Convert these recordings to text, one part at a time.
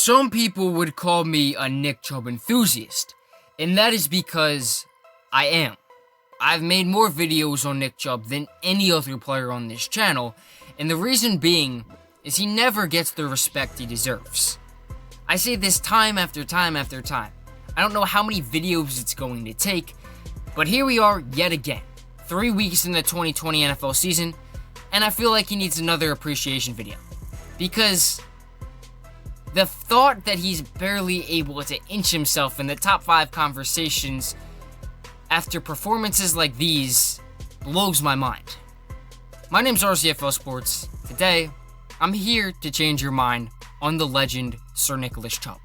Some people would call me a Nick Chubb enthusiast, and that is because I am. I've made more videos on Nick Chubb than any other player on this channel, and the reason being is he never gets the respect he deserves. I say this time after time after time. I don't know how many videos it's going to take, but here we are yet again, 3 weeks in the 2020 NFL season, and I feel like he needs another appreciation video. Because the thought that he's barely able to inch himself in the top 5 conversations after performances like these blows my mind. My name's RCFL Sports. Today, I'm here to change your mind on the legend Sir Nicholas Chubb.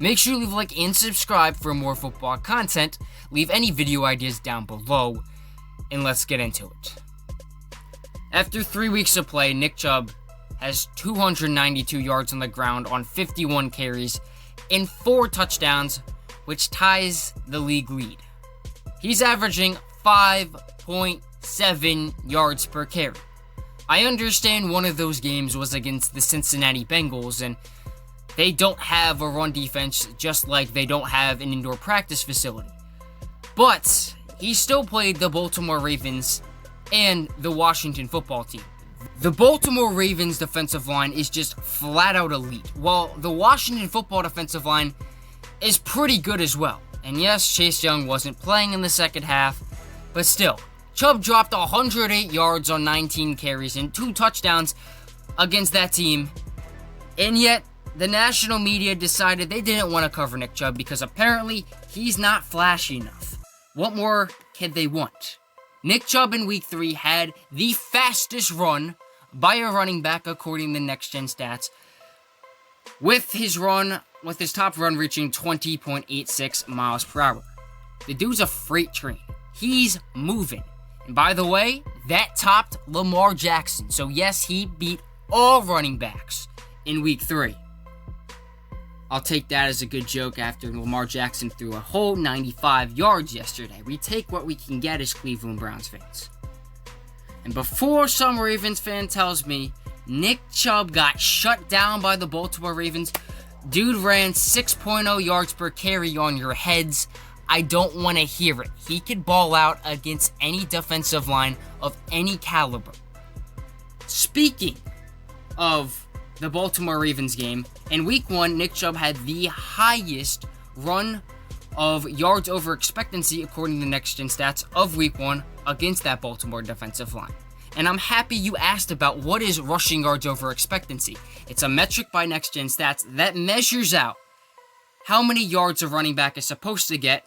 Make sure you leave a like and subscribe for more football content. Leave any video ideas down below, and let's get into it. After 3 weeks of play, Nick Chubb has 292 yards on the ground on 51 carries and 4 touchdowns, which ties the league lead. He's averaging 5.7 yards per carry. I understand one of those games was against the Cincinnati Bengals, and they don't have a run defense just like they don't have an indoor practice facility. But he still played the Baltimore Ravens and the Washington football team. The Baltimore Ravens defensive line is just flat out elite, while the Washington football defensive line is pretty good as well. And yes, Chase Young wasn't playing in the second half, but still, Chubb dropped 108 yards on 19 carries and 2 touchdowns against that team, and yet the national media decided they didn't want to cover Nick Chubb because apparently he's not flashy enough. What more can they want? Nick Chubb in Week 3 had the fastest run by a running back according to Next Gen Stats, with his top run reaching 20.86 miles per hour. The dude's a freight train. He's moving. And by the way, that topped Lamar Jackson. So yes, he beat all running backs in Week 3. I'll take that as a good joke after Lamar Jackson threw a whole 95 yards yesterday. We take what we can get as Cleveland Browns fans. And before some Ravens fan tells me Nick Chubb got shut down by the Baltimore Ravens, dude ran 6.0 yards per carry on your heads. I don't want to hear it. He could ball out against any defensive line of any caliber. Speaking of the Baltimore Ravens game, in Week 1, Nick Chubb had the highest run of yards over expectancy according to Next Gen Stats of Week 1 against that Baltimore defensive line. And I'm happy you asked about what is rushing yards over expectancy. It's a metric by Next Gen Stats that measures out how many yards a running back is supposed to get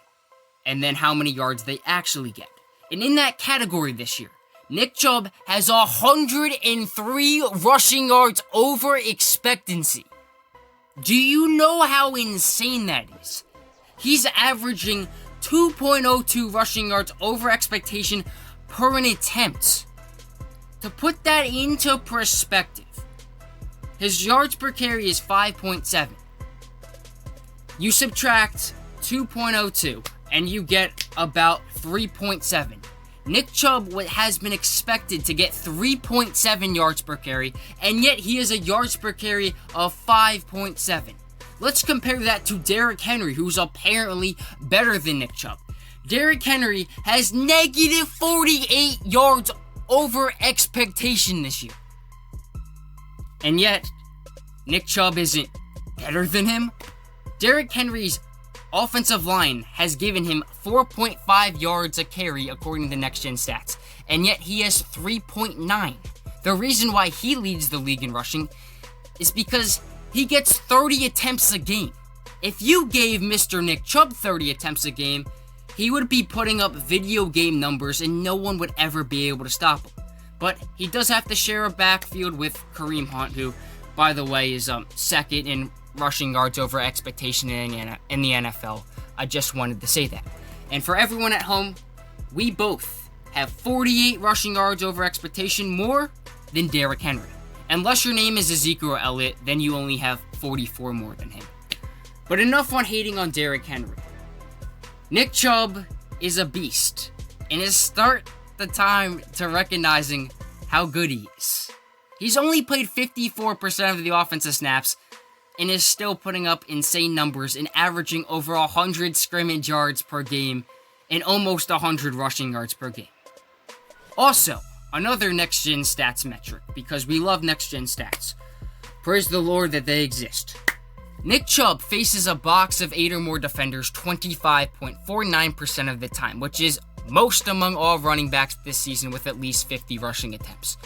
and then how many yards they actually get. And in that category this year, Nick Chubb has 103 rushing yards over expectancy. Do you know how insane that is? He's averaging 2.02 rushing yards over expectation per an attempt. To put that into perspective, his yards per carry is 5.7. You subtract 2.02 and you get about 3.7. Nick Chubb has been expected to get 3.7 yards per carry, and yet he has a yards per carry of 5.7. Let's compare that to Derrick Henry, who's apparently better than Nick Chubb. Derrick Henry has negative 48 yards over expectation this year. And yet, Nick Chubb isn't better than him. Derrick Henry's offensive line has given him 4.5 yards a carry according to Next Gen Stats, and yet he has 3.9. The reason why he leads the league in rushing is because he gets 30 attempts a game. If you gave Mr. Nick Chubb 30 attempts a game, he would be putting up video game numbers and no one would ever be able to stop him. But he does have to share a backfield with Kareem Hunt, who, by the way, is second in rushing yards over expectation in the NFL. I just wanted to say that. And for everyone at home, we both have 48 rushing yards over expectation more than Derrick Henry. Unless your name is Ezekiel Elliott, then you only have 44 more than him. But enough on hating on Derrick Henry. Nick Chubb is a beast, and it's start the time to recognizing how good he is. He's only played 54% of the offensive snaps, and is still putting up insane numbers and averaging over 100 scrimmage yards per game and almost 100 rushing yards per game. Also, another next-gen stats metric, because we love next-gen stats. Praise the Lord that they exist. Nick Chubb faces a box of 8 or more defenders 25.49% of the time, which is most among all running backs this season with at least 50 rushing attempts.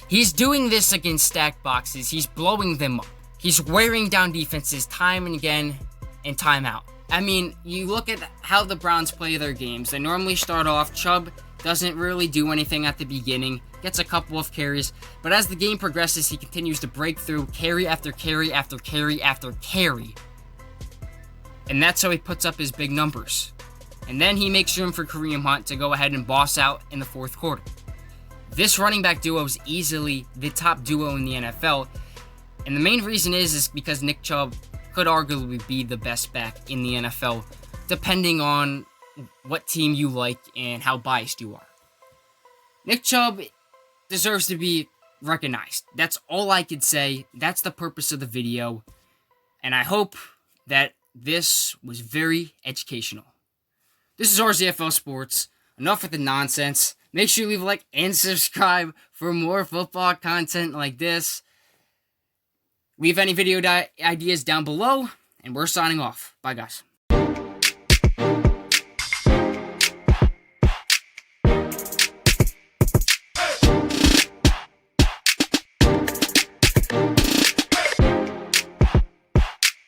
He's doing this against stacked boxes. He's blowing them up. He's wearing down defenses time and again and time out. I mean, you look at how the Browns play their games. They normally start off, Chubb doesn't really do anything at the beginning, gets a couple of carries, but as the game progresses, he continues to break through carry after carry after carry after carry. And that's how he puts up his big numbers. And then he makes room for Kareem Hunt to go ahead and boss out in the fourth quarter. This running back duo is easily the top duo in the NFL, and the main reason is because Nick Chubb could arguably be the best back in the NFL, depending on what team you like and how biased you are. Nick Chubb deserves to be recognized. That's all I could say. That's the purpose of the video, and I hope that this was very educational. This is RZFL Sports. Enough with the nonsense. Make sure you leave a like and subscribe for more football content like this. Leave any video ideas down below, and we're signing off. Bye, guys.